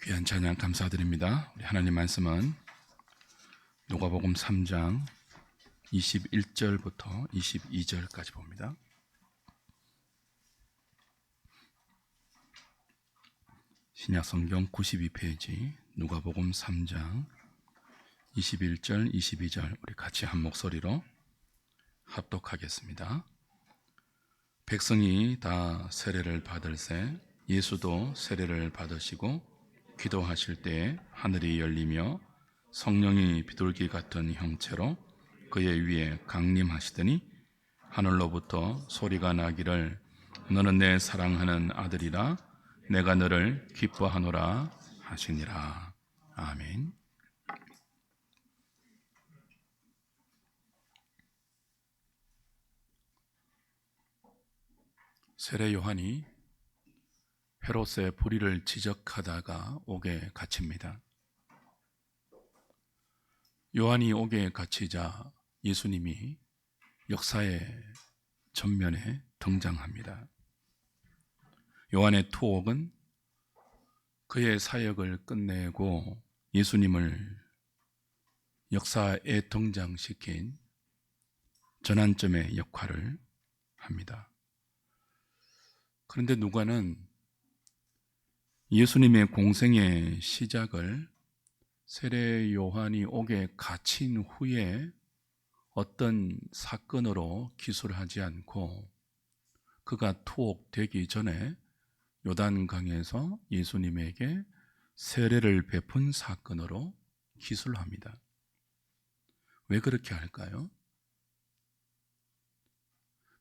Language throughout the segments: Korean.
귀한 찬양 감사드립니다. 우리 하나님 말씀은 누가복음 3장 21절부터 22절까지 봅니다. 신약성경 92페이지 누가복음 3장 21절 22절 우리 같이 한 목소리로 합독하겠습니다. 백성이 다 세례를 받을새 예수도 세례를 받으시고 기도하실 때에 하늘이 열리며 성령이 비둘기 같은 형체로 그의 위에 강림하시더니 하늘로부터 소리가 나기를 너는 내 사랑하는 아들이라 내가 너를 기뻐하노라 하시니라. 아멘. 세례 요한이 헤롯의 불의를 지적하다가 옥에 갇힙니다. 요한이 옥에 갇히자 예수님이 역사의 전면에 등장합니다. 요한의 투옥은 그의 사역을 끝내고 예수님을 역사에 등장시킨 전환점의 역할을 합니다. 그런데 누가는 예수님의 공생의 시작을 세례 요한이 옥에 갇힌 후에 어떤 사건으로 기술하지 않고 그가 투옥되기 전에 요단강에서 예수님에게 세례를 베푼 사건으로 기술합니다. 왜 그렇게 할까요?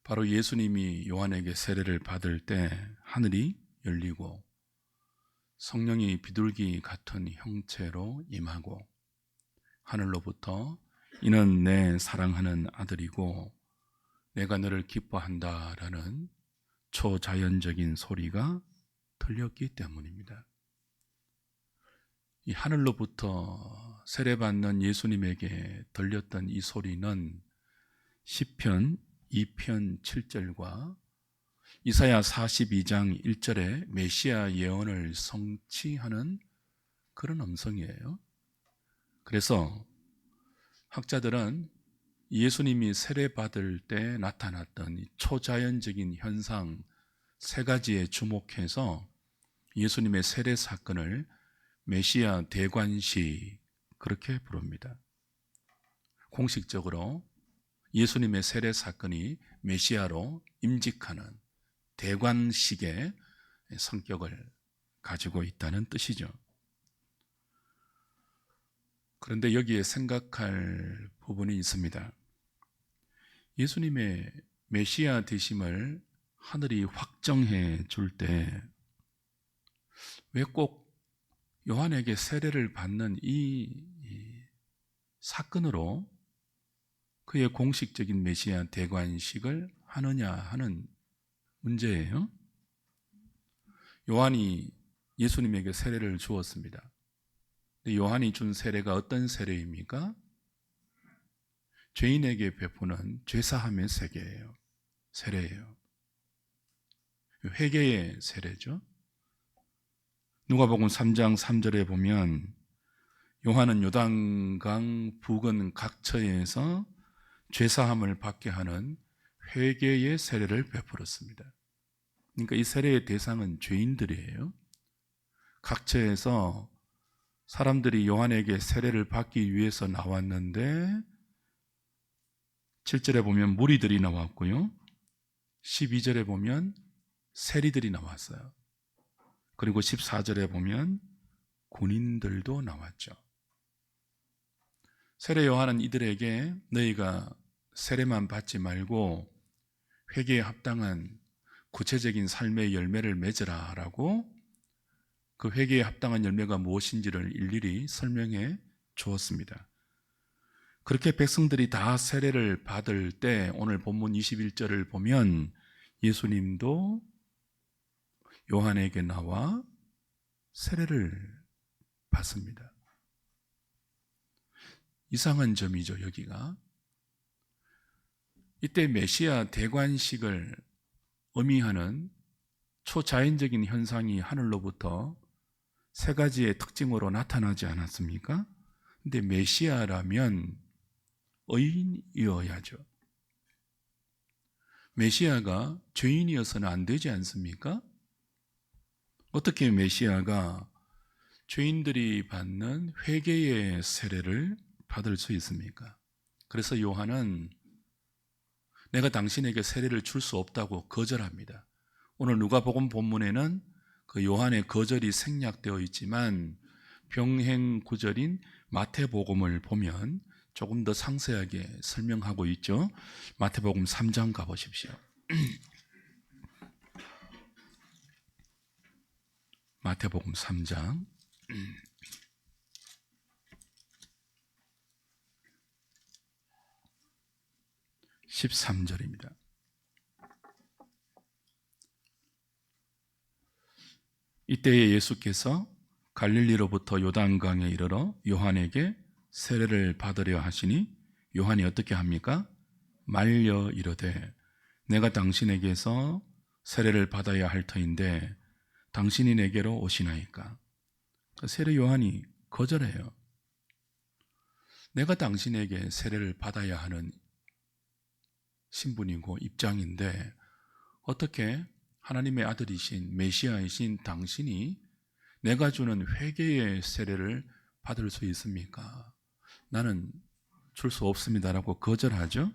바로 예수님이 요한에게 세례를 받을 때 하늘이 열리고 성령이 비둘기 같은 형체로 임하고 하늘로부터 이는 내 사랑하는 아들이고 내가 너를 기뻐한다라는 초자연적인 소리가 들렸기 때문입니다. 이 하늘로부터 세례받는 예수님에게 들렸던 이 소리는 시편 2편 7절과 이사야 42장 1절에 메시아 예언을 성취하는 그런 음성이에요. 그래서 학자들은 예수님이 세례받을 때 나타났던 이 초자연적인 현상 세 가지에 주목해서 예수님의 세례 사건을 메시아 대관식 그렇게 부릅니다. 공식적으로 예수님의 세례 사건이 메시아로 임직하는 대관식의 성격을 가지고 있다는 뜻이죠. 그런데 여기에 생각할 부분이 있습니다. 예수님의 메시아 되심을 하늘이 확정해 줄 때 왜 꼭 요한에게 세례를 받는 이 사건으로 그의 공식적인 메시아 대관식을 하느냐 하는 문제예요. 요한이 예수님에게 세례를 주었습니다. 요한이 준 세례가 어떤 세례입니까? 죄인에게 베푸는 죄사함의 세례예요. 회개의 세례죠. 누가복음 3장 3절에 보면 요한은 요단강 부근 각처에서 죄사함을 받게 하는 회개의 세례를 베풀었습니다. 그러니까 이 세례의 대상은 죄인들이에요. 각처에서 사람들이 요한에게 세례를 받기 위해서 나왔는데 7절에 보면 무리들이 나왔고요. 12절에 보면 세리들이 나왔어요. 그리고 14절에 보면 군인들도 나왔죠. 세례 요한은 이들에게 너희가 세례만 받지 말고 회개에 합당한 구체적인 삶의 열매를 맺으라 라고 그 회개에 합당한 열매가 무엇인지를 일일이 설명해 주었습니다. 그렇게 백성들이 다 세례를 받을 때 오늘 본문 21절을 보면 예수님도 요한에게 나와 세례를 받습니다. 이상한 점이죠, 여기가. 이때 메시아 대관식을 의미하는 초자연적인 현상이 하늘로부터 세 가지의 특징으로 나타나지 않았습니까? 근데 메시아라면 의인이어야죠. 메시아가 죄인이어서는 안 되지 않습니까? 어떻게 메시아가 죄인들이 받는 회개의 세례를 받을 수 있습니까? 그래서 요한은 내가 당신에게 세례를 줄 수 없다고 거절합니다. 오늘 누가복음 본문에는 그 요한의 거절이 생략되어 있지만 병행 구절인 마태복음을 보면 조금 더 상세하게 설명하고 있죠. 마태복음 3장 가보십시오. 마태복음 3장 13절입니다. 이때에 예수께서 갈릴리로부터 요단강에 이르러 요한에게 세례를 받으려 하시니 요한이 어떻게 합니까? 말려 이르되 내가 당신에게서 세례를 받아야 할 터인데 당신이 내게로 오시나이까? 세례 요한이 거절해요. 내가 당신에게 세례를 받아야 하는 신분이고 입장인데 어떻게 하나님의 아들이신 메시아이신 당신이 내가 주는 회개의 세례를 받을 수 있습니까? 나는 줄 수 없습니다라고 거절하죠.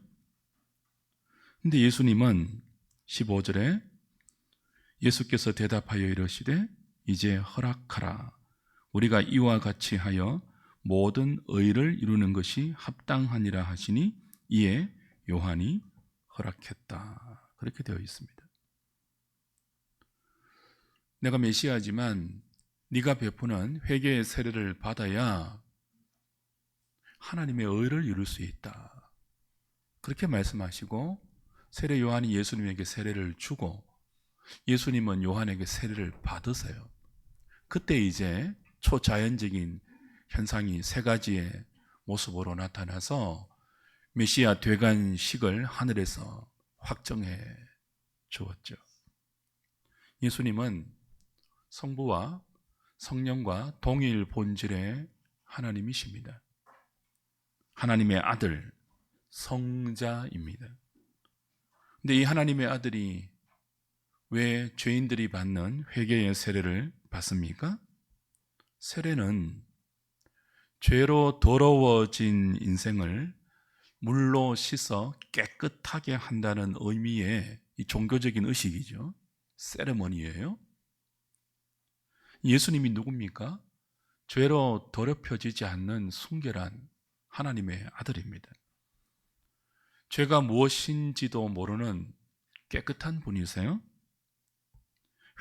근데 예수님은 15절에 예수께서 대답하여 이르시되 이제 허락하라. 우리가 이와 같이 하여 모든 의를 이루는 것이 합당하니라 하시니 이에 요한이 허락했다. 그렇게 되어 있습니다. 내가 메시아지만 네가 베푸는 회개의 세례를 받아야 하나님의 의를 이룰 수 있다. 그렇게 말씀하시고 세례 요한이 예수님에게 세례를 주고 예수님은 요한에게 세례를 받으세요. 그때 이제 초자연적인 현상이 세 가지의 모습으로 나타나서 메시아 되간식을 하늘에서 확정해 주었죠. 예수님은 성부와 성령과 동일 본질의 하나님이십니다. 하나님의 아들, 성자입니다. 근데 이 하나님의 아들이 왜 죄인들이 받는 회개의 세례를 받습니까? 세례는 죄로 더러워진 인생을 물로 씻어 깨끗하게 한다는 의미의 이 종교적인 의식이죠. 세레머니예요. 예수님이 누굽니까? 죄로 더럽혀지지 않는 순결한 하나님의 아들입니다. 죄가 무엇인지도 모르는 깨끗한 분이세요.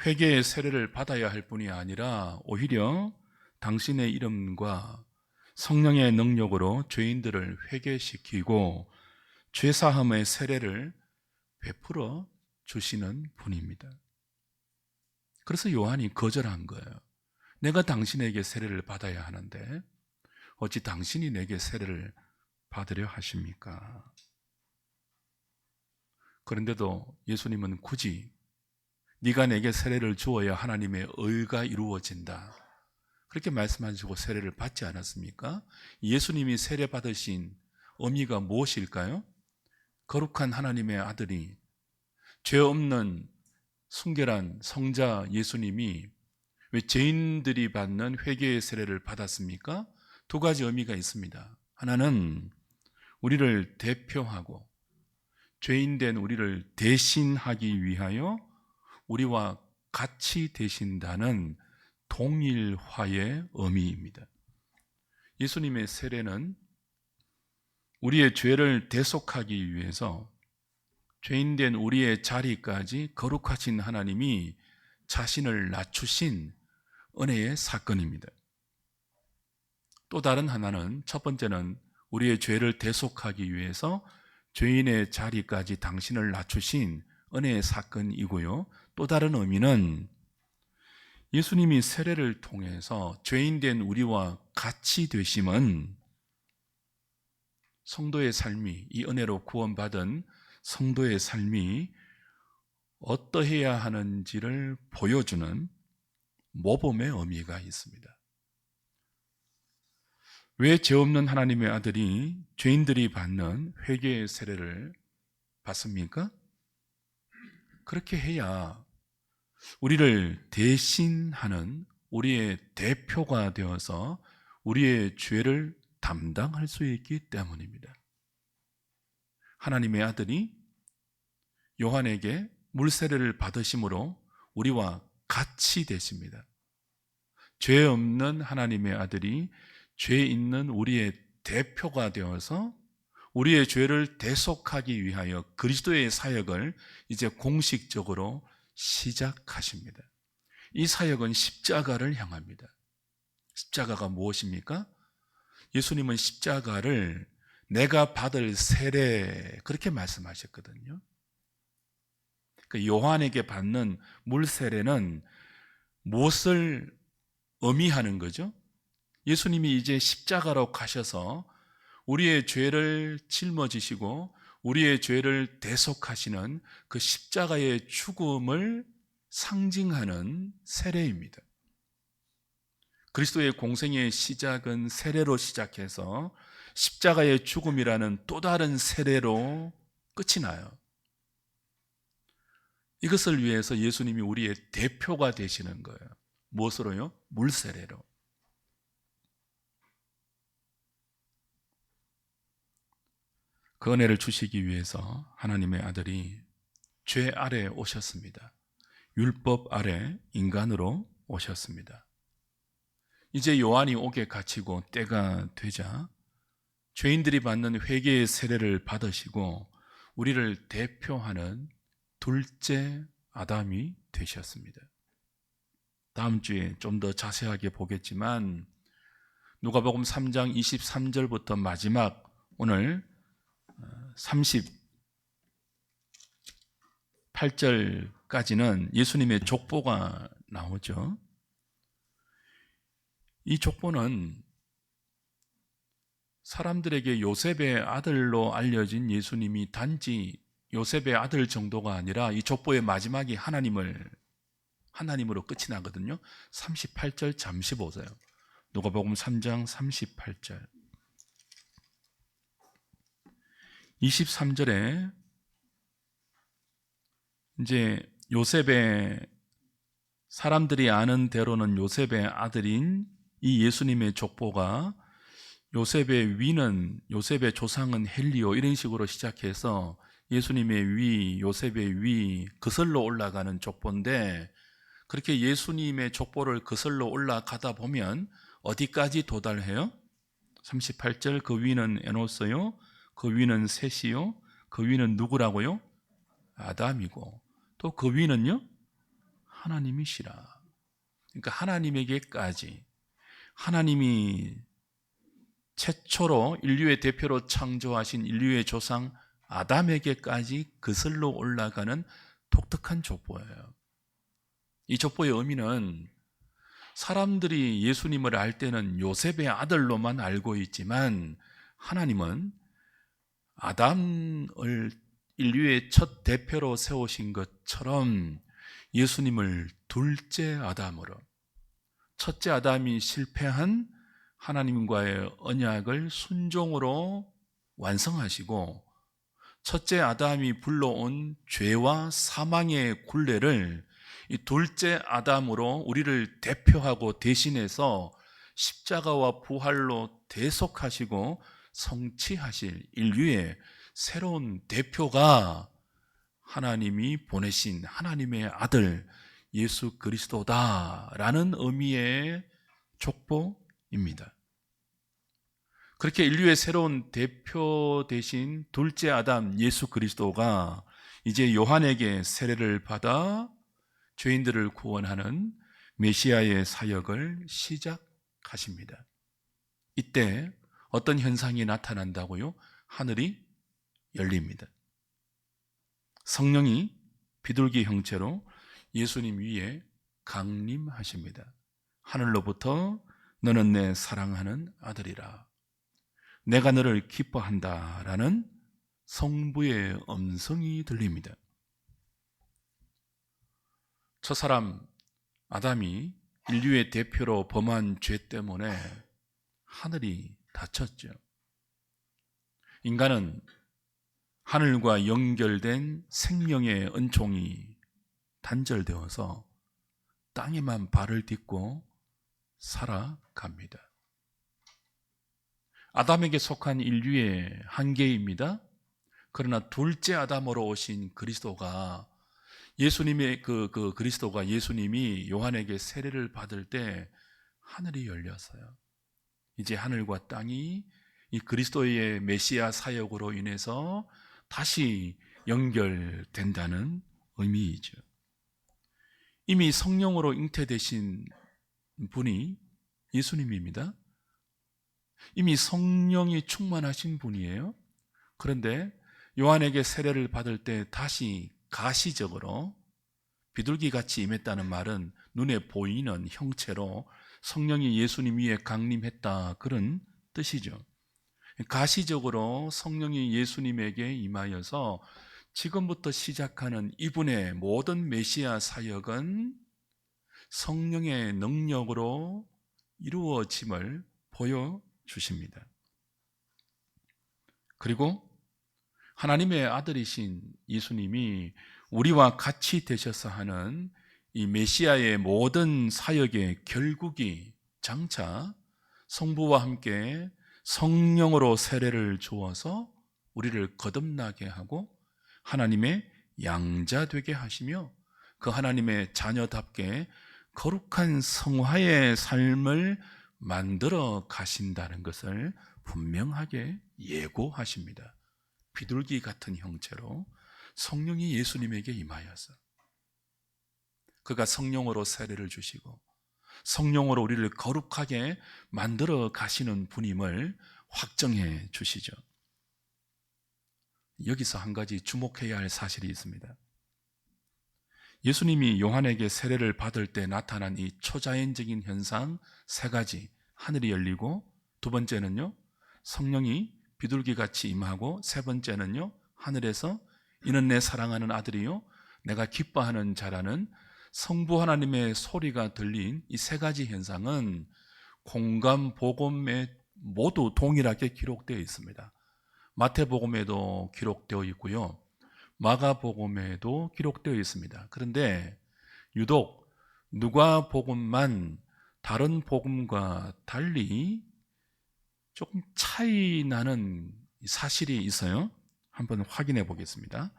회개의 세례를 받아야 할 뿐이 아니라 오히려 당신의 이름과 성령의 능력으로 죄인들을 회개시키고 죄사함의 세례를 베풀어 주시는 분입니다. 그래서 요한이 거절한 거예요. 내가 당신에게 세례를 받아야 하는데 어찌 당신이 내게 세례를 받으려 하십니까? 그런데도 예수님은 굳이 네가 내게 세례를 주어야 하나님의 의가 이루어진다, 그렇게 말씀하시고 세례를 받지 않았습니까? 예수님이 세례 받으신 의미가 무엇일까요? 거룩한 하나님의 아들이 죄 없는 순결한 성자 예수님이 왜 죄인들이 받는 회개의 세례를 받았습니까? 두 가지 의미가 있습니다. 하나는 우리를 대표하고 죄인된 우리를 대신하기 위하여 우리와 같이 되신다는 동일화의 의미입니다. 예수님의 세례는 우리의 죄를 대속하기 위해서 죄인된 우리의 자리까지 거룩하신 하나님이 자신을 낮추신 은혜의 사건입니다. 또 다른 하나는, 첫 번째는 우리의 죄를 대속하기 위해서 죄인의 자리까지 당신을 낮추신 은혜의 사건이고요. 또 다른 의미는 예수님이 세례를 통해서 죄인된 우리와 같이 되심은 성도의 삶이, 이 은혜로 구원받은 성도의 삶이 어떠해야 하는지를 보여주는 모범의 의미가 있습니다. 왜 죄 없는 하나님의 아들이 죄인들이 받는 회개의 세례를 받습니까? 그렇게 해야 우리를 대신하는 우리의 대표가 되어서 우리의 죄를 담당할 수 있기 때문입니다. 하나님의 아들이 요한에게 물세례를 받으심으로 우리와 같이 되십니다. 죄 없는 하나님의 아들이 죄 있는 우리의 대표가 되어서 우리의 죄를 대속하기 위하여 그리스도의 사역을 이제 공식적으로 시작하십니다. 이 사역은 십자가를 향합니다. 십자가가 무엇입니까? 예수님은 십자가를 내가 받을 세례 그렇게 말씀하셨거든요. 요한에게 받는 물세례는 무엇을 의미하는 거죠? 예수님이 이제 십자가로 가셔서 우리의 죄를 짊어지시고 우리의 죄를 대속하시는 그 십자가의 죽음을 상징하는 세례입니다. 그리스도의 공생의 시작은 세례로 시작해서 십자가의 죽음이라는 또 다른 세례로 끝이 나요. 이것을 위해서 예수님이 우리의 대표가 되시는 거예요. 무엇으로요? 물세례로. 그 은혜를 주시기 위해서 하나님의 아들이 죄 아래 오셨습니다. 율법 아래 인간으로 오셨습니다. 이제 요한이 오게 갇히고 때가 되자 죄인들이 받는 회개의 세례를 받으시고 우리를 대표하는 둘째 아담이 되셨습니다. 다음 주에 좀 더 자세하게 보겠지만 누가복음 3장 23절부터 마지막 오늘 38절까지는 예수님의 족보가 나오죠. 이 족보는 사람들에게 요셉의 아들로 알려진 예수님이 단지 요셉의 아들 정도가 아니라 이 족보의 마지막이 하나님으로 끝이 나거든요. 38절 잠시 보세요. 누가복음 3장 38절 23절에 이제 요셉의 사람들이 아는 대로는 요셉의 아들인 이 예수님의 족보가 요셉의 위는 요셉의 조상은 헬리오 이런 식으로 시작해서 예수님의 위, 요셉의 위 그슬로 올라가는 족보인데 그렇게 예수님의 족보를 그슬로 올라가다 보면 어디까지 도달해요? 38절 그 위는 에노스요 그 위는 셋이요 그 위는 누구라고요? 아담이고 또 그 위는요? 하나님이시라. 그러니까 하나님에게까지 하나님이 최초로 인류의 대표로 창조하신 인류의 조상 아담에게까지 그슬로 올라가는 독특한 족보예요. 이 족보의 의미는 사람들이 예수님을 알 때는 요셉의 아들로만 알고 있지만 하나님은 아담을 인류의 첫 대표로 세우신 것처럼 예수님을 둘째 아담으로 첫째 아담이 실패한 하나님과의 언약을 순종으로 완성하시고 첫째 아담이 불러온 죄와 사망의 굴레를 이 둘째 아담으로 우리를 대표하고 대신해서 십자가와 부활로 대속하시고 성취하실 인류의 새로운 대표가 하나님이 보내신 하나님의 아들 예수 그리스도다라는 의미의 족보입니다. 그렇게 인류의 새로운 대표 대신 둘째 아담 예수 그리스도가 이제 요한에게 세례를 받아 죄인들을 구원하는 메시아의 사역을 시작하십니다. 이때 어떤 현상이 나타난다고요? 하늘이 열립니다. 성령이 비둘기 형체로 예수님 위에 강림하십니다. 하늘로부터 너는 내 사랑하는 아들이라. 내가 너를 기뻐한다라는 성부의 음성이 들립니다. 첫사람 아담이 인류의 대표로 범한 죄 때문에 하늘이 닫혔죠. 인간은 하늘과 연결된 생명의 은총이 단절되어서 땅에만 발을 딛고 살아갑니다. 아담에게 속한 인류의 한계입니다. 그러나 둘째 아담으로 오신 그리스도가 그리스도가 예수님이 요한에게 세례를 받을 때 하늘이 열렸어요. 이제 하늘과 땅이 이 그리스도의 메시아 사역으로 인해서 다시 연결된다는 의미이죠. 이미 성령으로 잉태되신 분이 예수님입니다. 이미 성령이 충만하신 분이에요. 그런데 요한에게 세례를 받을 때 다시 가시적으로 비둘기같이 임했다는 말은 눈에 보이는 형체로 성령이 예수님 위에 강림했다, 그런 뜻이죠. 가시적으로 성령이 예수님에게 임하여서 지금부터 시작하는 이분의 모든 메시아 사역은 성령의 능력으로 이루어짐을 보여주십니다. 그리고 하나님의 아들이신 예수님이 우리와 같이 되셔서 하는 이 메시아의 모든 사역의 결국이 장차 성부와 함께 성령으로 세례를 주어서 우리를 거듭나게 하고 하나님의 양자 되게 하시며 그 하나님의 자녀답게 거룩한 성화의 삶을 만들어 가신다는 것을 분명하게 예고하십니다. 비둘기 같은 형체로 성령이 예수님에게 임하여서 그가 성령으로 세례를 주시고 성령으로 우리를 거룩하게 만들어 가시는 분임을 확정해 주시죠. 여기서 한 가지 주목해야 할 사실이 있습니다. 예수님이 요한에게 세례를 받을 때 나타난 이 초자연적인 현상 세 가지, 하늘이 열리고, 두 번째는요 성령이 비둘기같이 임하고, 세 번째는요 하늘에서 이는 내 사랑하는 아들이요 내가 기뻐하는 자라는 성부 하나님의 소리가 들린 이 세 가지 현상은 공감복음에 모두 동일하게 기록되어 있습니다. 마태복음에도 기록되어 있고요, 마가복음에도 기록되어 있습니다. 그런데 유독 누가복음만 다른 복음과 달리 조금 차이 나는 사실이 있어요. 한번 확인해 보겠습니다.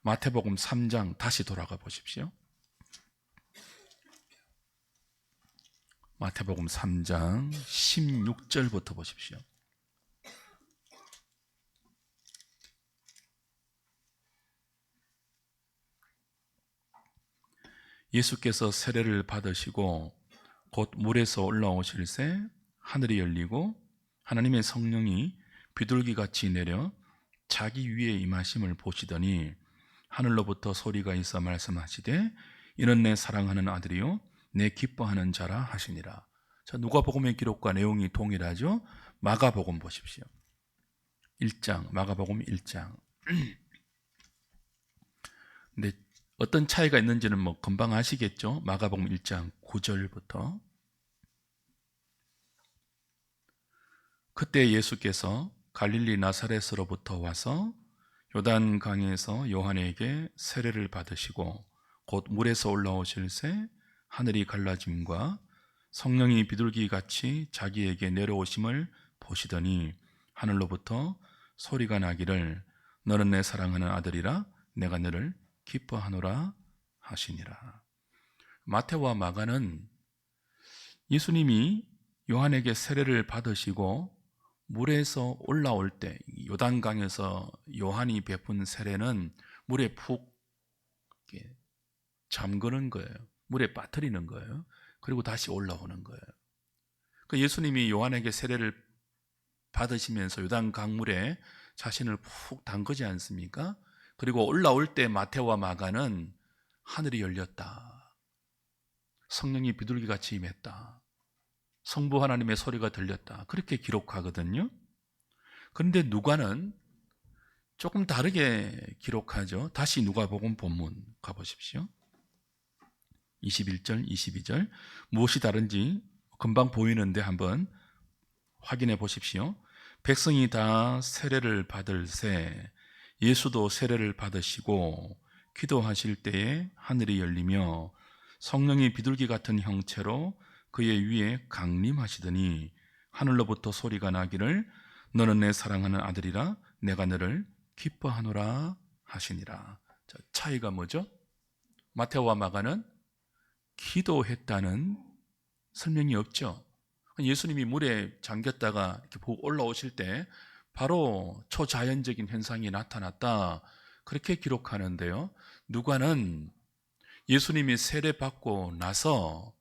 마태복음 3장 다시 돌아가 보십시오. 마태복음 3장 16절부터 보십시오. 예수께서 세례를 받으시고 곧 물에서 올라오실새 하늘이 열리고 하나님의 성령이 비둘기같이 내려 자기 위에 임하심을 보시더니 하늘로부터 소리가 있어 말씀하시되 이는 내 사랑하는 아들이요 내 기뻐하는 자라 하시니라. 자, 누가복음의 기록과 내용이 동일하죠. 마가복음 보십시오. 1장, 마가복음 1장. 근데 어떤 차이가 있는지는 뭐 금방 아시겠죠. 마가복음 1장 9절부터. 그때 예수께서 갈릴리 나사렛으로부터 와서 요단강에서 요한에게 세례를 받으시고 곧 물에서 올라오실새 하늘이 갈라짐과 성령이 비둘기같이 자기에게 내려오심을 보시더니 하늘로부터 소리가 나기를 너는 내 사랑하는 아들이라 내가 너를 기뻐하노라 하시니라. 마태와 마가는 예수님이 요한에게 세례를 받으시고 물에서 올라올 때 요단강에서 요한이 베푼 세례는 물에 푹 잠그는 거예요. 물에 빠뜨리는 거예요. 그리고 다시 올라오는 거예요. 그 예수님이 요한에게 세례를 받으시면서 요단 강물에 자신을 푹 담그지 않습니까? 그리고 올라올 때 마태와 마가는 하늘이 열렸다, 성령이 비둘기같이 임했다, 성부 하나님의 소리가 들렸다, 그렇게 기록하거든요. 그런데 누가는 조금 다르게 기록하죠. 다시 누가복음 본문 가보십시오. 21절, 22절. 무엇이 다른지 금방 보이는데 한번 확인해 보십시오. 백성이 다 세례를 받을새 예수도 세례를 받으시고 기도하실 때에 하늘이 열리며 성령이 비둘기 같은 형체로 그의 위에 강림하시더니 하늘로부터 소리가 나기를 너는 내 사랑하는 아들이라 내가 너를 기뻐하노라 하시니라. 자, 차이가 뭐죠? 마태와 마가는 기도했다는 설명이 없죠. 예수님이 물에 잠겼다가 이렇게 올라오실 때 바로 초자연적인 현상이 나타났다, 그렇게 기록하는데요. 누가는 예수님이 세례 받고 나서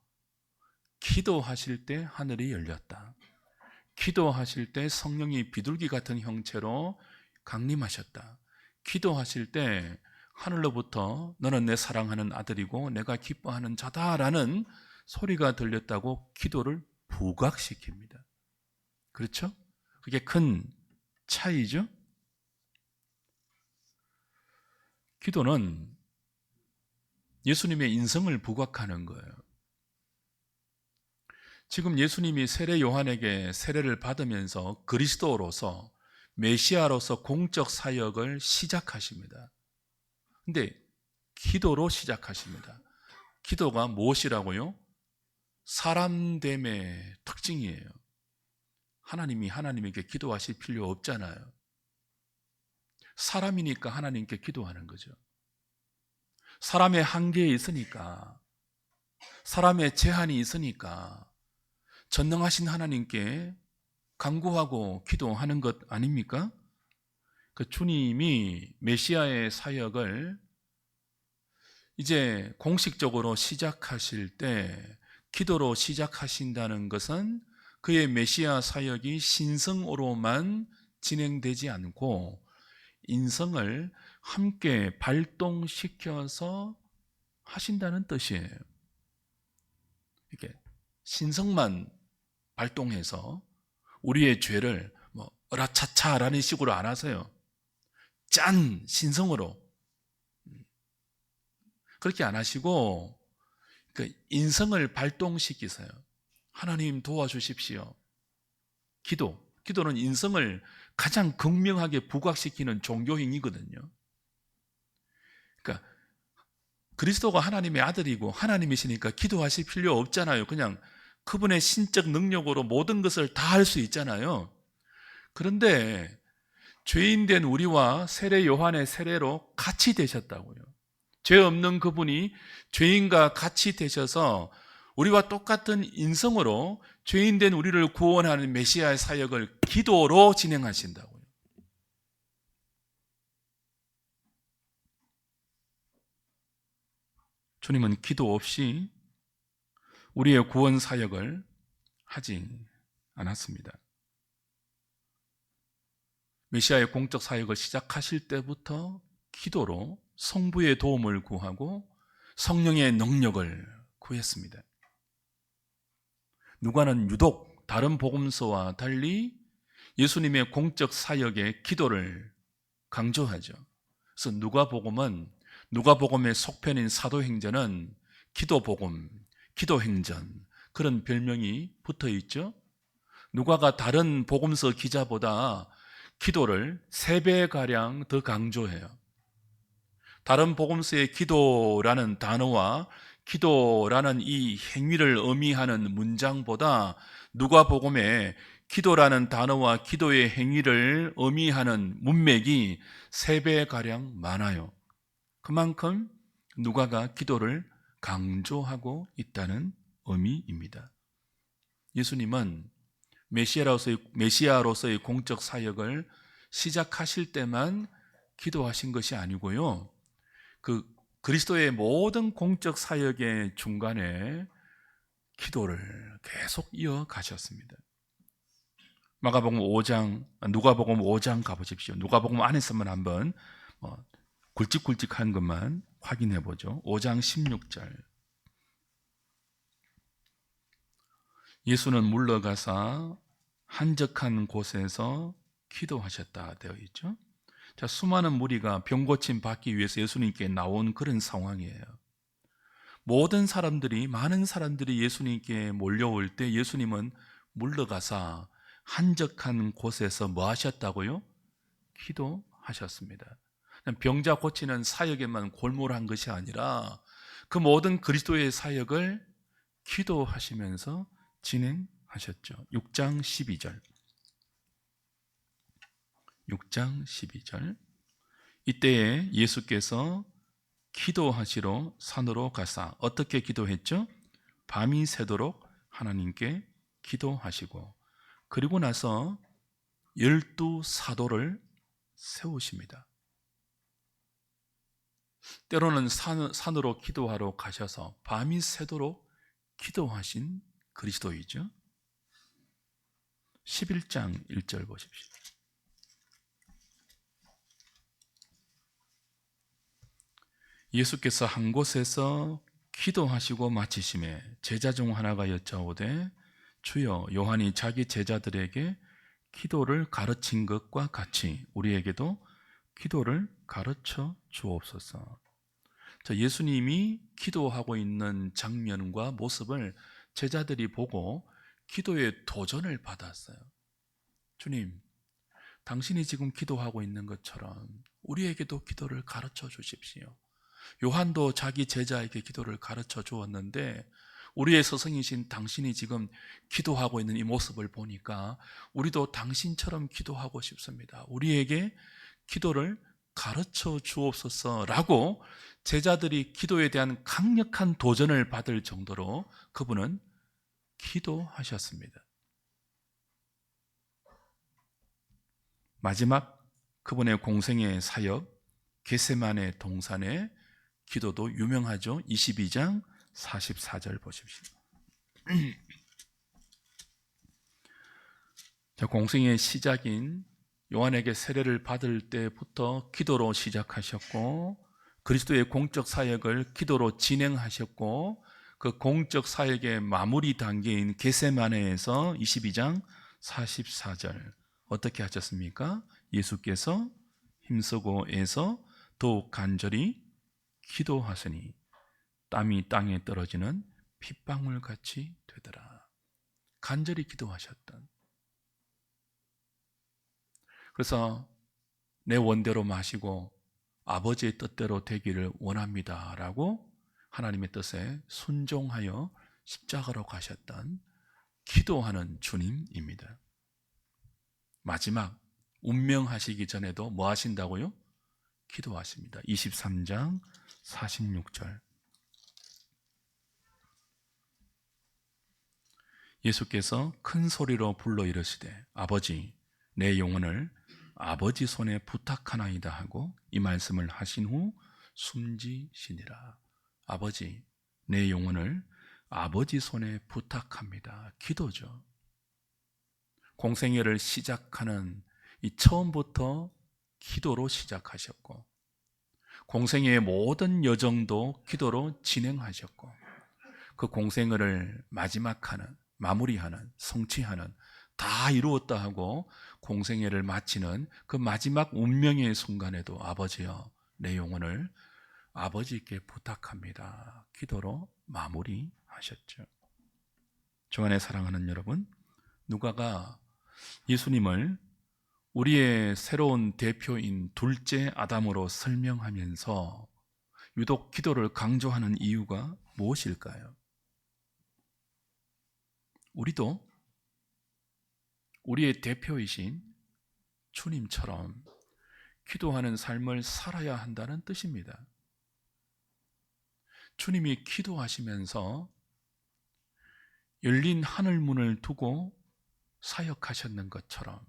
기도하실 때 하늘이 열렸다, 기도하실 때 성령이 비둘기 같은 형체로 강림하셨다, 기도하실 때 하늘로부터 너는 내 사랑하는 아들이고 내가 기뻐하는 자다라는 소리가 들렸다고 기도를 부각시킵니다. 그렇죠? 그게 큰 차이죠? 기도는 예수님의 인성을 부각하는 거예요. 지금 예수님이 세례 요한에게 세례를 받으면서 그리스도로서, 메시아로서 공적 사역을 시작하십니다. 근데 기도로 시작하십니다. 기도가 무엇이라고요? 사람됨의 특징이에요. 하나님이 하나님에게 기도하실 필요 없잖아요. 사람이니까 하나님께 기도하는 거죠. 사람의 한계에 있으니까, 사람의 제한이 있으니까 전능하신 하나님께 간구하고 기도하는 것 아닙니까? 그 주님이 메시아의 사역을 이제 공식적으로 시작하실 때 기도로 시작하신다는 것은 그의 메시아 사역이 신성으로만 진행되지 않고 인성을 함께 발동시켜서 하신다는 뜻이에요. 이렇게 신성만 발동해서 우리의 죄를 으라차차라는 식으로 안 하세요. 짠! 신성으로 그렇게 안 하시고 그 인성을 발동시키세요. 하나님 도와주십시오. 기도는 인성을 가장 극명하게 부각시키는 종교행위거든요. 그러니까 그리스도가 하나님의 아들이고 하나님이시니까 기도하실 필요 없잖아요. 그냥 그분의 신적 능력으로 모든 것을 다 할 수 있잖아요. 그런데 죄인된 우리와 세례 요한의 세례로 같이 되셨다고요. 죄 없는 그분이 죄인과 같이 되셔서 우리와 똑같은 인성으로 죄인된 우리를 구원하는 메시아의 사역을 기도로 진행하신다고요. 주님은 기도 없이 우리의 구원 사역을 하지 않았습니다. 메시아의 공적 사역을 시작하실 때부터 기도로 성부의 도움을 구하고 성령의 능력을 구했습니다. 누가는 유독 다른 복음서와 달리 예수님의 공적 사역의 기도를 강조하죠. 그래서 누가복음의 속편인 사도행전은 기도복음, 기도행전 그런 별명이 붙어 있죠. 누가가 다른 복음서 기자보다 기도를 3배가량 더 강조해요. 다른 복음서의 기도라는 단어와 기도라는 이 행위를 의미하는 문장보다 누가복음의 기도라는 단어와 기도의 행위를 의미하는 문맥이 3배가량 많아요. 그만큼 누가가 기도를 강조하고 있다는 의미입니다. 예수님은 메시아로서의 공적 사역을 시작하실 때만 기도하신 것이 아니고요. 그 그리스도의 모든 공적 사역의 중간에 기도를 계속 이어가셨습니다. 누가복음 5장 가보십시오. 누가복음 안에서만 한번 굵직굵직한 것만 확인해 보죠. 5장 16절. 예수는 물러가사 한적한 곳에서 기도하셨다 되어 있죠. 수많은 무리가 병 고침 받기 위해서 예수님께 나온 그런 상황이에요. 많은 사람들이 예수님께 몰려올 때 예수님은 물러가사 한적한 곳에서 뭐 하셨다고요? 기도하셨습니다. 병자 고치는 사역에만 골몰한 것이 아니라 그 모든 그리스도의 사역을 기도하시면서 진행하셨죠. 6장 12절. 6장 12절. 이때에 예수께서 기도하시러 산으로 가사 어떻게 기도했죠? 밤이 새도록 하나님께 기도하시고 그리고 나서 12 사도를 세우십니다. 때로는 산으로 기도하러 가셔서 밤이 새도록 기도하신 그리스도이죠. 11장 1절 보십시오. 예수께서 한 곳에서 기도하시고 마치심에 제자 중 하나가 여짜오되 주여 요한이 자기 제자들에게 기도를 가르친 것과 같이 우리에게도 기도를 가르쳐 주옵소서. 예수님이 기도하고 있는 장면과 모습을 제자들이 보고 기도의 도전을 받았어요. 주님, 당신이 지금 기도하고 있는 것처럼 우리에게도 기도를 가르쳐 주십시오. 요한도 자기 제자에게 기도를 가르쳐 주었는데 우리의 스승이신 당신이 지금 기도하고 있는 이 모습을 보니까 우리도 당신처럼 기도하고 싶습니다. 우리에게 기도를 가르쳐 주옵소서라고 제자들이 기도에 대한 강력한 도전을 받을 정도로 그분은 기도하셨습니다. 마지막 그분의 공생의 사역 겟세마네 동산의 기도도 유명하죠. 22장 44절 보십시오. 공생의 시작인 요한에게 세례를 받을 때부터 기도로 시작하셨고 그리스도의 공적 사역을 기도로 진행하셨고 그 공적 사역의 마무리 단계인 겟세마네에서 22장 44절 어떻게 하셨습니까? 예수께서 힘쓰고 애서 더욱 간절히 기도하시니 땀이 땅에 떨어지는 핏방울같이 되더라. 간절히 기도하셨던. 그래서 내 원대로 마시고 아버지의 뜻대로 되기를 원합니다 라고 하나님의 뜻에 순종하여 십자가로 가셨던 기도하는 주님입니다. 마지막 운명하시기 전에도 뭐 하신다고요? 기도하십니다. 23장 46절. 예수께서 큰 소리로 불러 이르시되 아버지 내 영혼을 아버지 손에 부탁하나이다 하고 이 말씀을 하신 후 숨지시니라. 아버지 내 영혼을 아버지 손에 부탁합니다. 기도죠. 공생애를 시작하는 이 처음부터 기도로 시작하셨고 공생애의 모든 여정도 기도로 진행하셨고 그 공생애를 마무리하는 성취하는 다 이루었다 하고 공생애를 마치는 그 마지막 운명의 순간에도 아버지여 내 영혼을 아버지께 부탁합니다. 기도로 마무리하셨죠. 주안에 사랑하는 여러분, 누가가 예수님을 우리의 새로운 대표인 둘째 아담으로 설명하면서 유독 기도를 강조하는 이유가 무엇일까요? 우리도 우리의 대표이신 주님처럼 기도하는 삶을 살아야 한다는 뜻입니다. 주님이 기도하시면서 열린 하늘문을 두고 사역하셨는 것처럼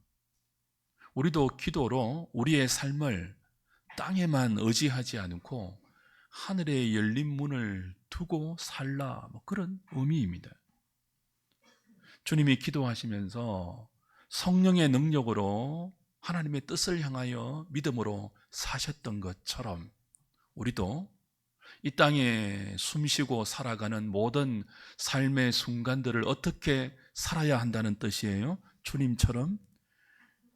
우리도 기도로 우리의 삶을 땅에만 의지하지 않고 하늘에 열린 문을 두고 살라, 그런 의미입니다. 주님이 기도하시면서 성령의 능력으로 하나님의 뜻을 향하여 믿음으로 사셨던 것처럼 우리도 이 땅에 숨쉬고 살아가는 모든 삶의 순간들을 어떻게 살아야 한다는 뜻이에요? 주님처럼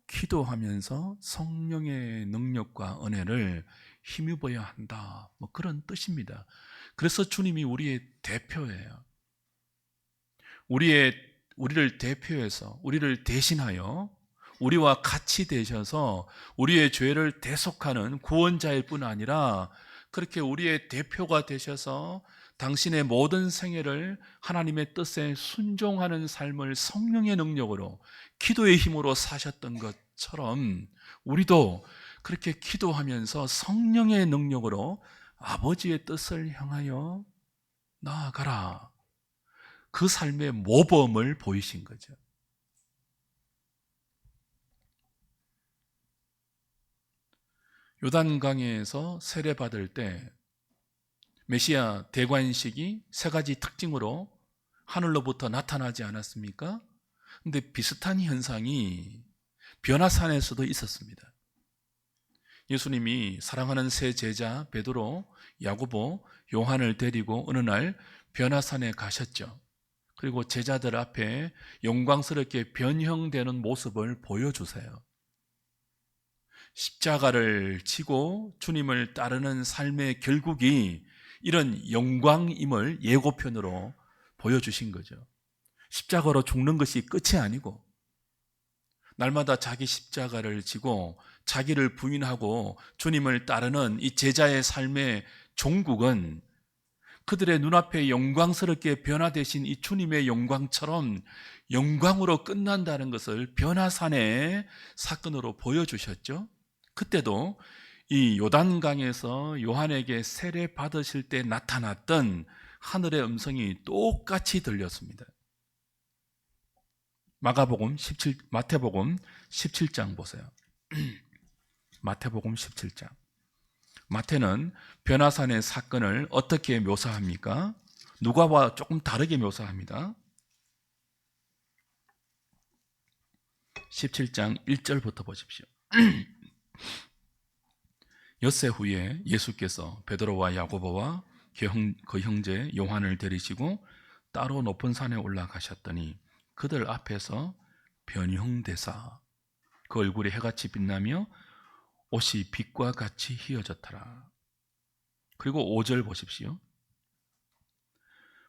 기도하면서 성령의 능력과 은혜를 힘입어야 한다, 그런 뜻입니다. 그래서 주님이 우리의 대표예요. 우리를 대표해서, 우리를 대신하여 우리와 같이 되셔서 우리의 죄를 대속하는 구원자일 뿐 아니라 그렇게 우리의 대표가 되셔서 당신의 모든 생애를 하나님의 뜻에 순종하는 삶을 성령의 능력으로, 기도의 힘으로 사셨던 것처럼 우리도 그렇게 기도하면서 성령의 능력으로 아버지의 뜻을 향하여 나아가라. 그 삶의 모범을 보이신 거죠. 요단강에서 세례받을 때 메시아 대관식이 세 가지 특징으로 하늘로부터 나타나지 않았습니까? 근데 비슷한 현상이 변화산에서도 있었습니다. 예수님이 사랑하는 세 제자 베드로, 야고보, 요한을 데리고 어느 날 변화산에 가셨죠. 그리고 제자들 앞에 영광스럽게 변형되는 모습을 보여주세요. 십자가를 지고 주님을 따르는 삶의 결국이 이런 영광임을 예고편으로 보여주신 거죠. 십자가로 죽는 것이 끝이 아니고 날마다 자기 십자가를 지고 자기를 부인하고 주님을 따르는 이 제자의 삶의 종국은 그들의 눈앞에 영광스럽게 변화되신 이 주님의 영광처럼 영광으로 끝난다는 것을 변화산의 사건으로 보여주셨죠. 그때도 이 요단강에서 요한에게 세례 받으실 때 나타났던 하늘의 음성이 똑같이 들렸습니다. 마태복음 17장 보세요. 마태복음 17장. 마태는 변화산의 사건을 어떻게 묘사합니까? 누가와 조금 다르게 묘사합니다. 17장 1절부터 보십시오. 엿새 후에 예수께서 베드로와 야고보와 그 형제 요한을 데리시고 따로 높은 산에 올라가셨더니 그들 앞에서 변형되사 그 얼굴이 해같이 빛나며 옷이 빛과 같이 희어졌더라. 그리고 5절 보십시오.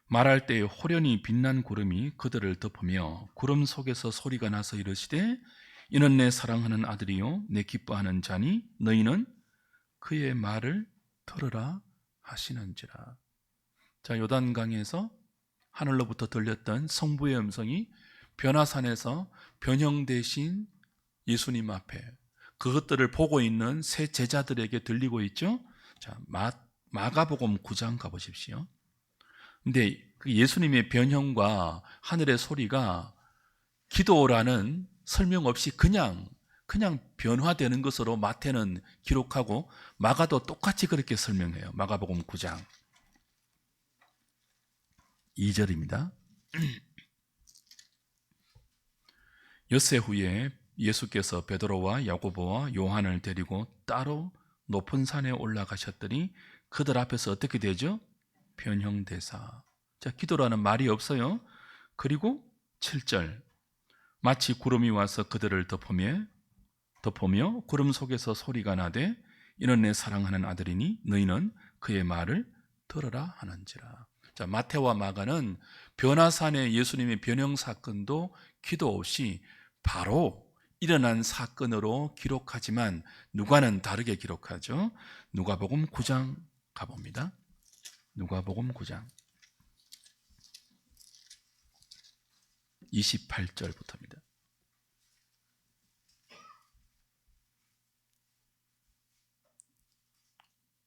말할 때에 호련히 빛난 구름이 그들을 덮으며 구름 속에서 소리가 나서 이르시되 이는 내 사랑하는 아들이요 내 기뻐하는 자니 너희는 그의 말을 들으라 하시는지라. 자, 요단강에서 하늘로부터 들렸던 성부의 음성이 변화산에서 변형되신 예수님 앞에 그것들을 보고 있는 세 제자들에게 들리고 있죠. 자, 마가복음 9장 가보십시오. 근데 그 예수님의 변형과 하늘의 소리가 기도라는 설명 없이 그냥 변화되는 것으로 마태는 기록하고 마가도 똑같이 그렇게 설명해요. 마가복음 9장 2절입니다. 엿새 후에 예수께서 베드로와 야고보와 요한을 데리고 따로 높은 산에 올라가셨더니 그들 앞에서 어떻게 되죠? 변형되사. 자, 기도라는 말이 없어요. 그리고 7절 마치 구름이 와서 그들을 덮으며 구름 속에서 소리가 나되 이는 내 사랑하는 아들이니 너희는 그의 말을 들으라 하는지라. 자, 마태와 마가는 변화산의 예수님의 변형 사건도 기도 없이 바로 일어난 사건으로 기록하지만 누가는 다르게 기록하죠. 누가복음 9장 가봅니다. 누가복음 9장 28절부터입니다.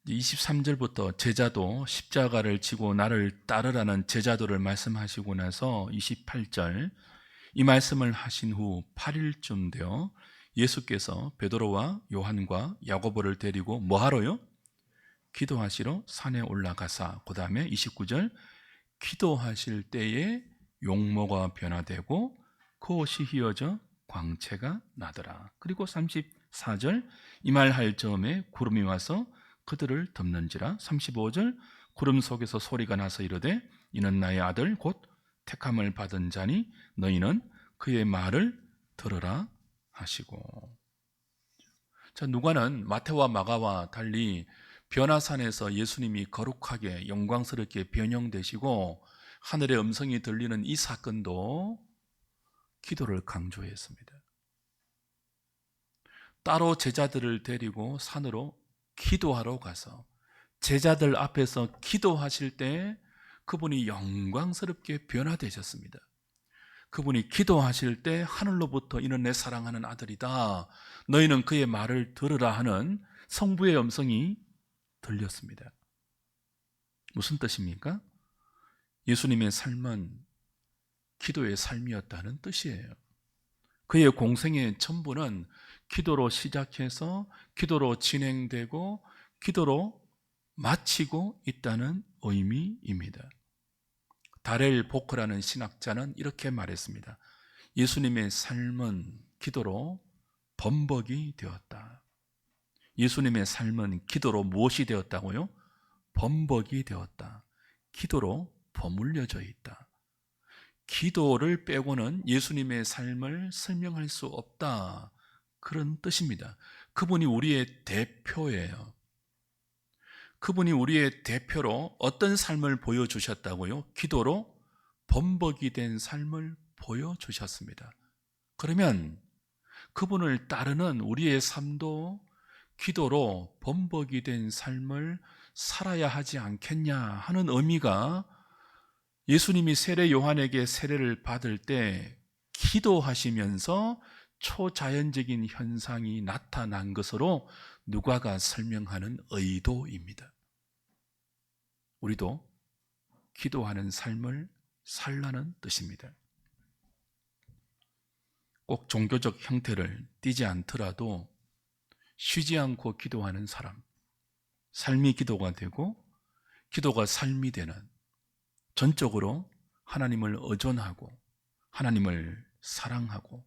23절부터 제자도 십자가를 지고 나를 따르라는 제자도를 말씀하시고 나서 28절 이 말씀을 하신 후 8일쯤 되어 예수께서 베드로와 요한과 야고보를 데리고 뭐하러요? 기도하시러 산에 올라가사 그 다음에 29절 기도하실 때에 용모가 변화되고 그 옷이 휘어져 광채가 나더라. 그리고 34절 이 말 할 즈음에 구름이 와서 그들을 덮는지라. 35절 구름 속에서 소리가 나서 이르되 이는 나의 아들 곧 택함을 받은 자니 너희는 그의 말을 들으라 하시고. 자, 누가는 마태와 마가와 달리 변화산에서 예수님이 거룩하게 영광스럽게 변형되시고 하늘의 음성이 들리는 이 사건도 기도를 강조했습니다. 따로 제자들을 데리고 산으로 기도하러 가서 제자들 앞에서 기도하실 때 그분이 영광스럽게 변화되셨습니다. 그분이 기도하실 때 하늘로부터 이는 내 사랑하는 아들이다, 너희는 그의 말을 들으라 하는 성부의 음성이 들렸습니다. 무슨 뜻입니까? 예수님의 삶은 기도의 삶이었다는 뜻이에요. 그의 공생의 전부는 기도로 시작해서 기도로 진행되고 기도로 마치고 있다는 의미입니다. 다렐 보크라는 신학자는 이렇게 말했습니다. 예수님의 삶은 기도로 범벅이 되었다. 예수님의 삶은 기도로 무엇이 되었다고요? 범벅이 되었다. 기도로 버물려져 있다. 기도를 빼고는 예수님의 삶을 설명할 수 없다. 그런 뜻입니다. 그분이 우리의 대표예요. 그분이 우리의 대표로 어떤 삶을 보여주셨다고요? 기도로 범벅이 된 삶을 보여주셨습니다. 그러면 그분을 따르는 우리의 삶도 기도로 범벅이 된 삶을 살아야 하지 않겠냐 하는 의미가, 예수님이 세례 요한에게 세례를 받을 때 기도하시면서 초자연적인 현상이 나타난 것으로 누가가 설명하는 의도입니다. 우리도 기도하는 삶을 살라는 뜻입니다. 꼭 종교적 형태를 띠지 않더라도 쉬지 않고 기도하는 사람, 삶이 기도가 되고 기도가 삶이 되는, 전적으로 하나님을 의존하고 하나님을 사랑하고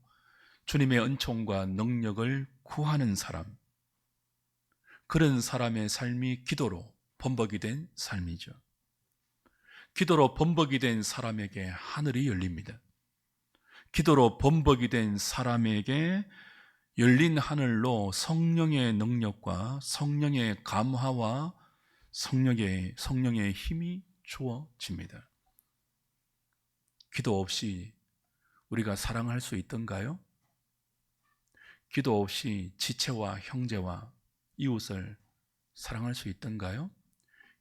주님의 은총과 능력을 구하는 사람, 그런 사람의 삶이 기도로 범벅이 된 삶이죠. 기도로 범벅이 된 사람에게 하늘이 열립니다. 기도로 범벅이 된 사람에게 열린 하늘로 성령의 능력과 성령의 감화와 성령의 힘이 주어집니다. 기도 없이 우리가 사랑할 수 있던가요? 기도 없이 지체와 형제와 이웃을 사랑할 수 있던가요?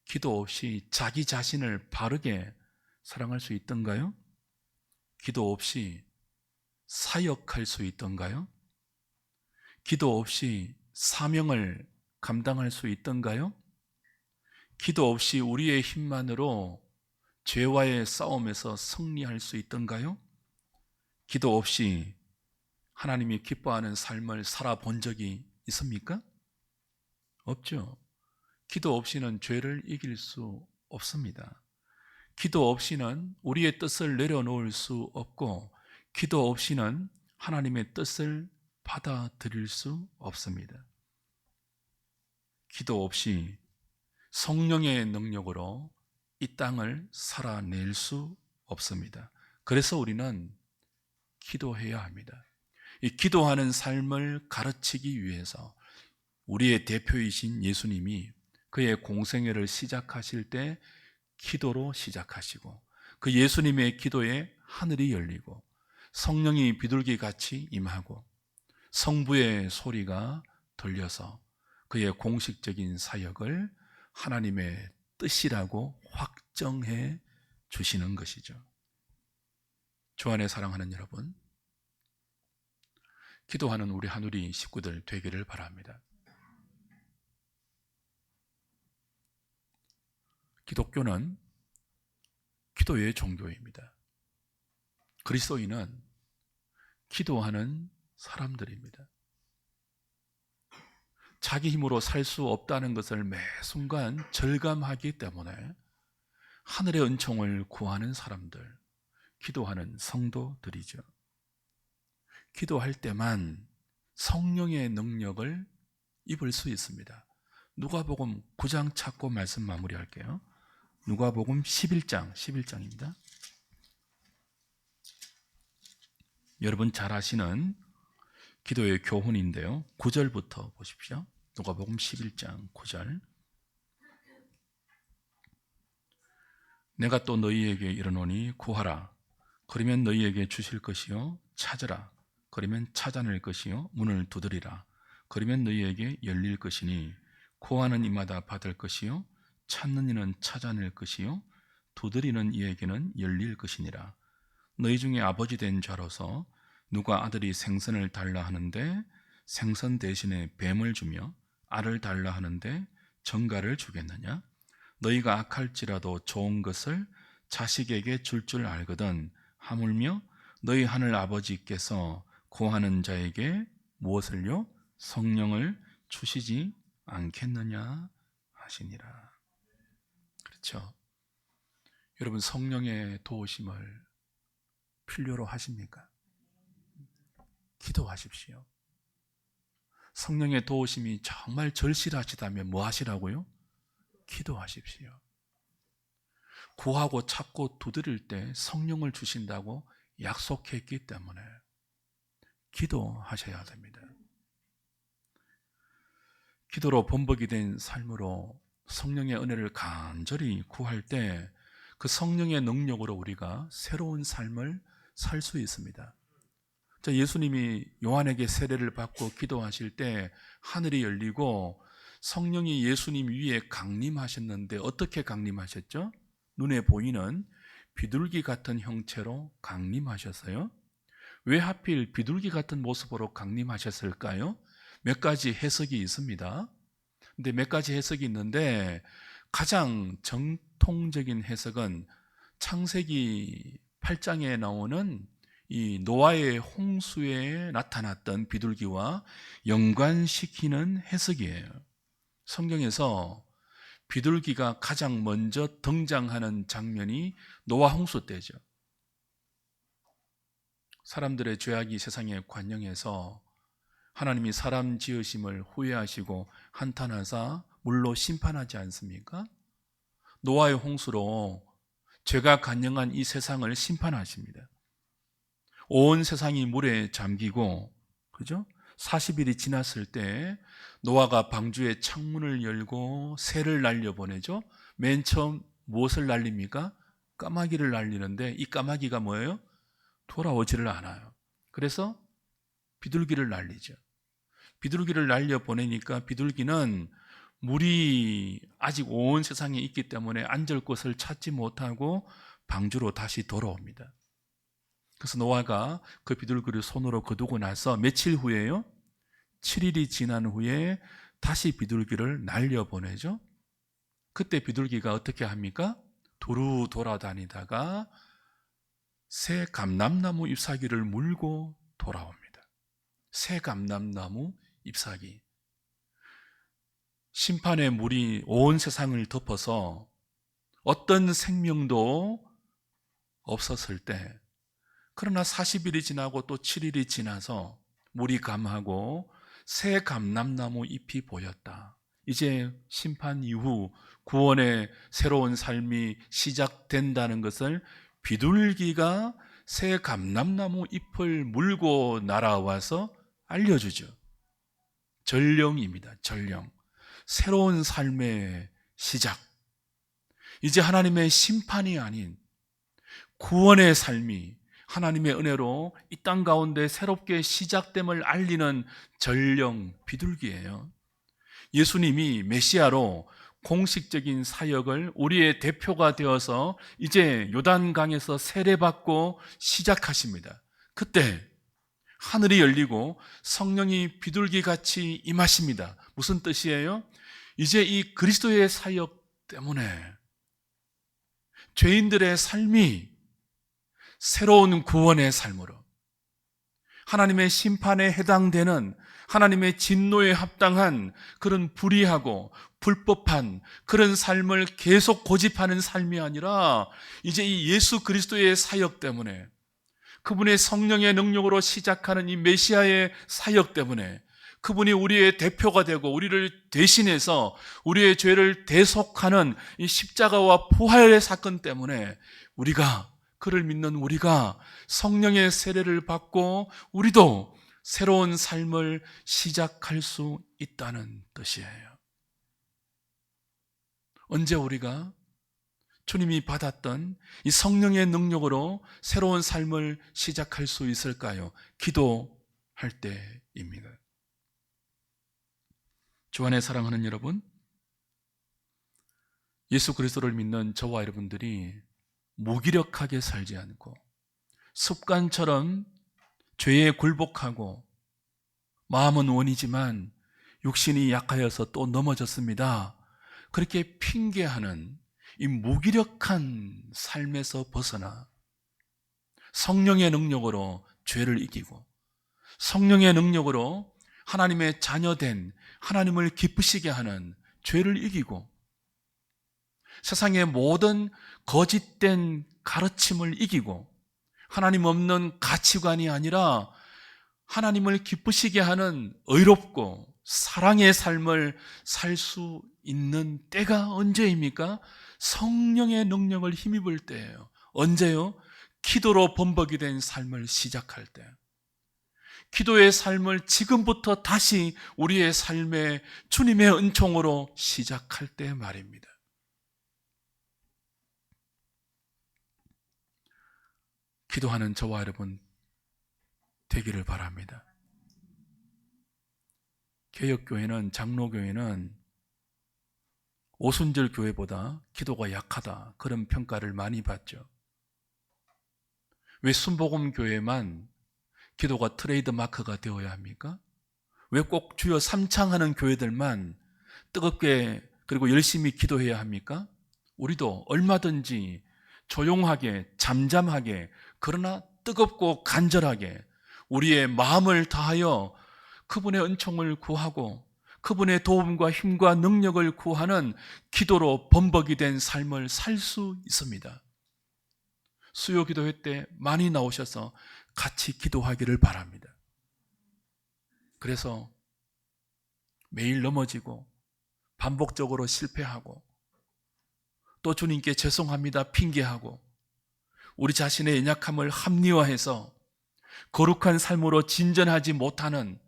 기도 없이 자기 자신을 바르게 사랑할 수 있던가요? 기도 없이 사역할 수 있던가요? 기도 없이 사명을 감당할 수 있던가요? 기도 없이 우리의 힘만으로 죄와의 싸움에서 승리할 수 있던가요? 기도 없이 하나님이 기뻐하는 삶을 살아본 적이 있습니까? 없죠. 기도 없이는 죄를 이길 수 없습니다. 기도 없이는 우리의 뜻을 내려놓을 수 없고, 기도 없이는 하나님의 뜻을 받아들일 수 없습니다. 기도 없이 성령의 능력으로 이 땅을 살아낼 수 없습니다. 그래서 우리는 기도해야 합니다. 이 기도하는 삶을 가르치기 위해서 우리의 대표이신 예수님이 그의 공생애를 시작하실 때 기도로 시작하시고, 그 예수님의 기도에 하늘이 열리고 성령이 비둘기같이 임하고 성부의 소리가 들려서 그의 공식적인 사역을 하나님의 뜻이라고 확정해 주시는 것이죠. 주 안에 사랑하는 여러분, 기도하는 우리 하누리 식구들 되기를 바랍니다. 기독교는 기도의 종교입니다. 그리스도인은 기도하는 사람들입니다. 자기 힘으로 살 수 없다는 것을 매 순간 절감하기 때문에 하늘의 은총을 구하는 사람들, 기도하는 성도들이죠. 기도할 때만 성령의 능력을 입을 수 있습니다. 누가복음 9장 찾고 말씀 마무리할게요. 누가복음 11장입니다. 여러분 잘 아시는 기도의 교훈인데요. 9절부터 보십시오. 누가복음 11장 9절. 내가 또 너희에게 이르노니 구하라 그러면 너희에게 주실 것이요 찾으라 그러면 찾아낼 것이요 문을 두드리라 그러면 너희에게 열릴 것이니 구하는 이마다 받을 것이요 찾는 이는 찾아낼 것이요 두드리는 이에게는 열릴 것이니라. 너희 중에 아버지 된 자로서 누가 아들이 생선을 달라 하는데 생선 대신에 뱀을 주며 알을 달라 하는데 정갈을 주겠느냐? 너희가 악할지라도 좋은 것을 자식에게 줄 알거든 하물며 너희 하늘 아버지께서 구하는 자에게 무엇을요? 성령을 주시지 않겠느냐 하시니라. 그렇죠? 여러분 성령의 도우심을 필요로 하십니까? 기도하십시오. 성령의 도우심이 정말 절실하시다면 뭐 하시라고요? 기도하십시오. 구하고 찾고 두드릴 때 성령을 주신다고 약속했기 때문에 기도하셔야 됩니다. 기도로 범벅이 된 삶으로 성령의 은혜를 간절히 구할 때 그 성령의 능력으로 우리가 새로운 삶을 살 수 있습니다. 예수님이 요한에게 세례를 받고 기도하실 때 하늘이 열리고 성령이 예수님 위에 강림하셨는데 어떻게 강림하셨죠? 눈에 보이는 비둘기 같은 형체로 강림하셨어요. 왜 하필 비둘기 같은 모습으로 강림하셨을까요? 몇 가지 해석이 있습니다. 근데 몇 가지 해석이 있는데 가장 정통적인 해석은 창세기 8장에 나오는 이 노아의 홍수에 나타났던 비둘기와 연관시키는 해석이에요. 성경에서 비둘기가 가장 먼저 등장하는 장면이 노아 홍수 때죠. 사람들의 죄악이 세상에 관영해서 하나님이 사람 지으심을 후회하시고 한탄하사 물로 심판하지 않습니까? 노아의 홍수로 죄가 관영한 이 세상을 심판하십니다. 온 세상이 물에 잠기고, 그죠? 40일이 지났을 때 노아가 방주의 창문을 열고 새를 날려보내죠. 맨 처음 무엇을 날립니까? 까마귀를 날리는데 이 까마귀가 뭐예요? 돌아오지를 않아요. 그래서 비둘기를 날리죠. 비둘기를 날려보내니까 비둘기는 물이 아직 온 세상에 있기 때문에 앉을 곳을 찾지 못하고 방주로 다시 돌아옵니다. 그래서 노아가 그 비둘기를 손으로 거두고 나서 며칠 후에요? 7일이 지난 후에 다시 비둘기를 날려보내죠. 그때 비둘기가 어떻게 합니까? 두루 돌아다니다가 새 감람나무 잎사귀를 물고 돌아옵니다. 새 감람나무 잎사귀. 심판의 물이 온 세상을 덮어서 어떤 생명도 없었을 때, 그러나 40일이 지나고 또 7일이 지나서 물이 감하고 새 감람나무 잎이 보였다. 이제 심판 이후 구원의 새로운 삶이 시작된다는 것을 비둘기가 새 감람나무 잎을 물고 날아와서 알려주죠. 전령입니다. 전령. 새로운 삶의 시작. 이제 하나님의 심판이 아닌 구원의 삶이 하나님의 은혜로 이 땅 가운데 새롭게 시작됨을 알리는 전령 비둘기예요. 예수님이 메시아로 공식적인 사역을 우리의 대표가 되어서 이제 요단강에서 세례받고 시작하십니다. 그때 하늘이 열리고 성령이 비둘기같이 임하십니다. 무슨 뜻이에요? 이제 이 그리스도의 사역 때문에 죄인들의 삶이 새로운 구원의 삶으로 하나님의 심판에 해당되는 하나님의 진노에 합당한 그런 불의하고 불법한 그런 삶을 계속 고집하는 삶이 아니라 이제 이 예수 그리스도의 사역 때문에 그분의 성령의 능력으로 시작하는 이 메시아의 사역 때문에 그분이 우리의 대표가 되고 우리를 대신해서 우리의 죄를 대속하는 이 십자가와 부활의 사건 때문에 우리가 그를 믿는 우리가 성령의 세례를 받고 우리도 새로운 삶을 시작할 수 있다는 뜻이에요. 언제 우리가 주님이 받았던 이 성령의 능력으로 새로운 삶을 시작할 수 있을까요? 기도할 때입니다. 주 안에 사랑하는 여러분, 예수 그리스도를 믿는 저와 여러분들이 무기력하게 살지 않고 습관처럼 죄에 굴복하고 마음은 원이지만 육신이 약하여서 또 넘어졌습니다, 그렇게 핑계하는 이 무기력한 삶에서 벗어나 성령의 능력으로 죄를 이기고 성령의 능력으로 하나님의 자녀된 하나님을 기쁘시게 하는 죄를 이기고 세상의 모든 거짓된 가르침을 이기고 하나님 없는 가치관이 아니라 하나님을 기쁘시게 하는 의롭고 사랑의 삶을 살 수 있는 때가 언제입니까? 성령의 능력을 힘입을 때예요. 언제요? 기도로 범벅이 된 삶을 시작할 때. 기도의 삶을 지금부터 다시 우리의 삶에 주님의 은총으로 시작할 때 말입니다. 기도하는 저와 여러분 되기를 바랍니다. 개혁교회는, 장로교회는 오순절 교회보다 기도가 약하다, 그런 평가를 많이 받죠. 왜 순복음교회만 기도가 트레이드 마크가 되어야 합니까? 왜 꼭 주여 삼창하는 교회들만 뜨겁게 그리고 열심히 기도해야 합니까? 우리도 얼마든지 조용하게, 잠잠하게, 그러나 뜨겁고 간절하게 우리의 마음을 다하여 그분의 은총을 구하고 그분의 도움과 힘과 능력을 구하는 기도로 범벅이 된 삶을 살 수 있습니다. 수요 기도회 때 많이 나오셔서 같이 기도하기를 바랍니다. 그래서 매일 넘어지고 반복적으로 실패하고 또 주님께 죄송합니다 핑계하고 우리 자신의 연약함을 합리화해서 거룩한 삶으로 진전하지 못하는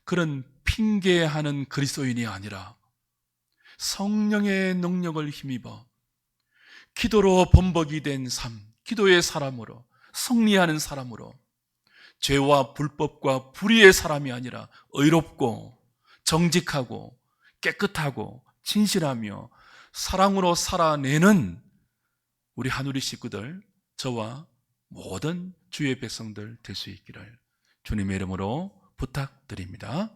그런 핑계하는 그리스도인이 아니라 성령의 능력을 힘입어 기도로 범벅이 된 삶, 기도의 사람으로, 승리하는 사람으로, 죄와 불법과 불의의 사람이 아니라 의롭고 정직하고 깨끗하고 진실하며 사랑으로 살아내는 우리 한우리 식구들, 저와 모든 주의 백성들 될 수 있기를 주님의 이름으로 부탁드립니다.